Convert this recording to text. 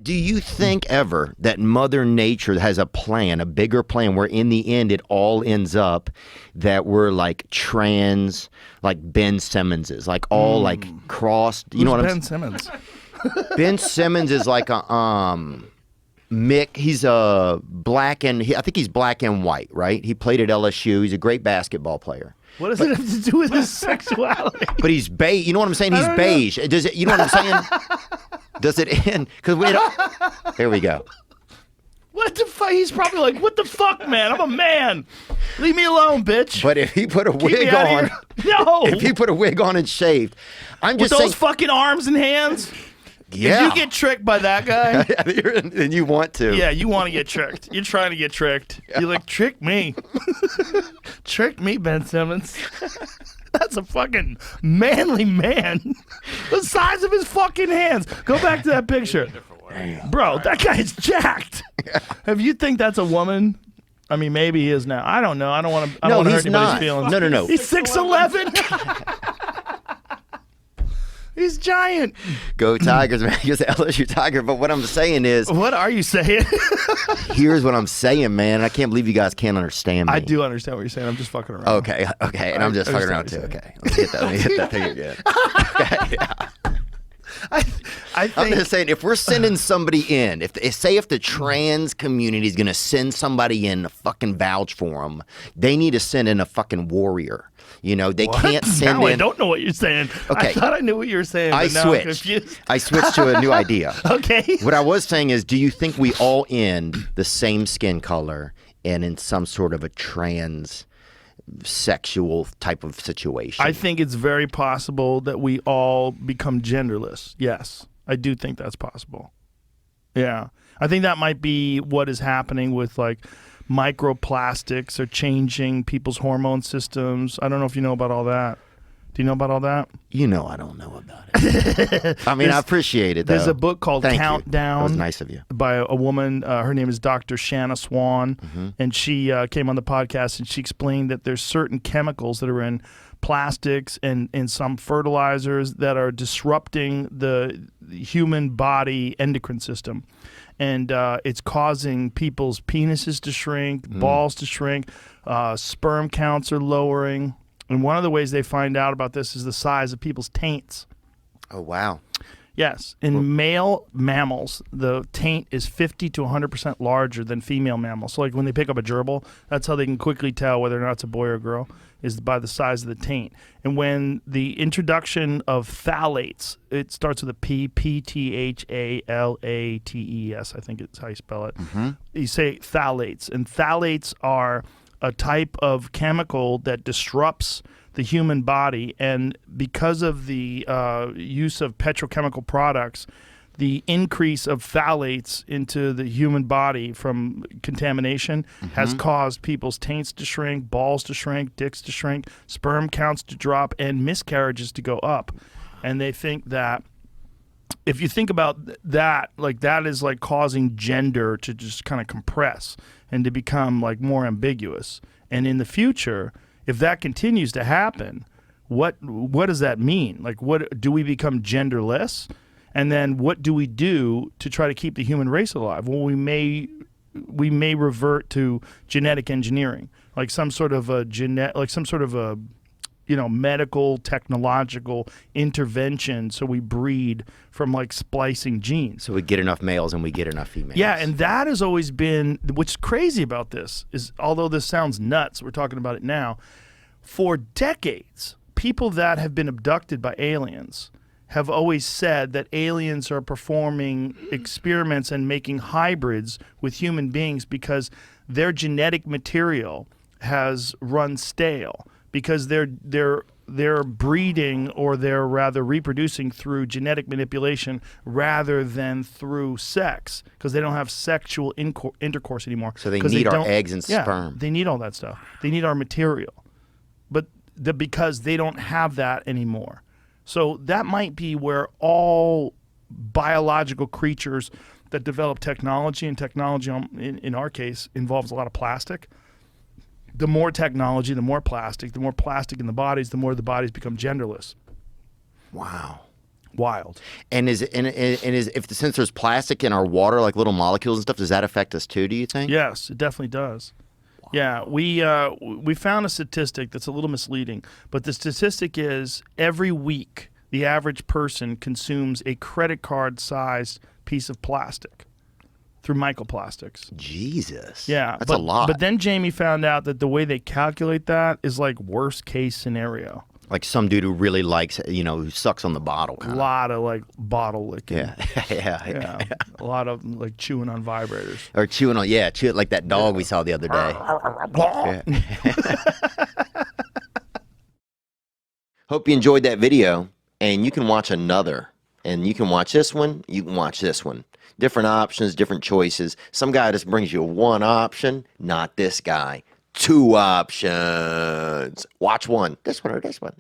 Do you think ever that Mother Nature has a plan, a bigger plan, where in the end it all ends up that we're like trans, like Ben Simmons, like all like crossed? You know what Ben Simmons? Ben Simmons is like a Mick. He's a black and I think he's black and white, right? He played at LSU. He's a great basketball player. What does it have to do with his sexuality? But he's beige. You know what I'm saying? He's beige. Does it? You know what I'm saying? Does it end? Because we don't. Here we go. What the fuck? He's probably like, what the fuck, man? I'm a man. Leave me alone, bitch. But if he put a wig on, no. If he put a wig on and shaved, I'm just with saying, those fucking arms and hands. Yeah. If you get tricked by that guy, then you want to. Yeah, you want to get tricked. You're trying to get tricked. Yeah. You're like, trick me. Trick me, Ben Simmons. That's a fucking manly man. The size of his fucking hands. Go back to that picture. Bro, that guy's jacked. Yeah. If you think that's a woman, I mean, maybe he is now. I don't know. I don't want to hurt anybody's feelings. No. He's 6'11". He's giant. Go Tigers, man. He's an LSU Tiger. But what I'm saying is... What are you saying? Here's what I'm saying, man. I can't believe you guys can't understand me. I do understand what you're saying. I'm just fucking around. Okay. And I'm just fucking around too. Okay. Let me hit that thing again. Okay, yeah. I'm just saying, if we're sending somebody in, if the trans community is going to send somebody in to fucking vouch for them, they need to send in a fucking warrior. You know, they can't send now in. I don't know what you're saying. Okay. I thought I knew what you were saying, but now I'm confused. I switched to a new idea. Okay. What I was saying is, do you think we all end the same skin color and in some sort of a trans sexual type of situation? I think it's very possible that we all become genderless. Yes, I do think that's possible. Yeah. I think that might be what is happening with like microplastics are changing people's hormone systems. I don't know if you know about all that. Do you know about all that? You know I don't know about it. I mean, I appreciate it, though. There's a book called Countdown. That was nice of you. By a woman. Her name is Dr. Shanna Swan. Mm-hmm. And she came on the podcast and she explained that there's certain chemicals that are in plastics and in some fertilizers that are disrupting the human body endocrine system. And it's causing people's penises to shrink, balls to shrink, sperm counts are lowering. And one of the ways they find out about this is the size of people's taints. Oh, wow. Yes. In male mammals, the taint is 50 to 100% larger than female mammals. So like when they pick up a gerbil, that's how they can quickly tell whether or not it's a boy or a girl, is by the size of the taint. And when the introduction of phthalates, it starts with a P, P-T-H-A-L-A-T-E-S, I think it's how you spell it. Mm-hmm. You say phthalates. And phthalates are a type of chemical that disrupts the human body, and because of the use of petrochemical products, the increase of phthalates into the human body from contamination has caused people's taints to shrink, balls to shrink, dicks to shrink, sperm counts to drop, and miscarriages to go up. And they think that if you think about that, like that is like causing gender to just kind of compress and to become like more ambiguous. And in the future, if that continues to happen, what does that mean? Like, what do we become genderless? And then what do we do to try to keep the human race alive? Well, we may revert to genetic engineering, like some sort of a medical technological intervention, so we breed from like splicing genes. So we get enough males and we get enough females. Yeah, and that has always been, what's crazy about this is, although this sounds nuts, we're talking about it now, for decades, people that have been abducted by aliens have always said that aliens are performing experiments and making hybrids with human beings because their genetic material has run stale, because they're breeding, or they're rather reproducing through genetic manipulation rather than through sex, because they don't have sexual intercourse anymore. So they need our eggs and sperm. They need all that stuff. They need our material. But because they don't have that anymore. So that might be where all biological creatures that develop technology, and technology in our case involves a lot of plastic. The more technology, the more plastic in the bodies, the more the bodies become genderless. Wow. Wild. And since there's plastic in our water, like little molecules and stuff, does that affect us too, do you think? Yes, it definitely does. Wow. Yeah, we found a statistic that's a little misleading, but the statistic is every week the average person consumes a credit card-sized piece of plastic through microplastics. Jesus. Yeah. That's a lot. But then Jamie found out that the way they calculate that is like worst case scenario. Like some dude who really likes, who sucks on the bottle. A lot of like bottle licking. Yeah. Yeah. A lot of like chewing on vibrators. Or chewing on, chew it like that dog we saw the other day. Hope you enjoyed that video, and you can watch another. And you can watch this one, you can watch this one. Different options, different choices. Some guy just brings you one option, not this guy. 2 options. Watch one. This one or this one.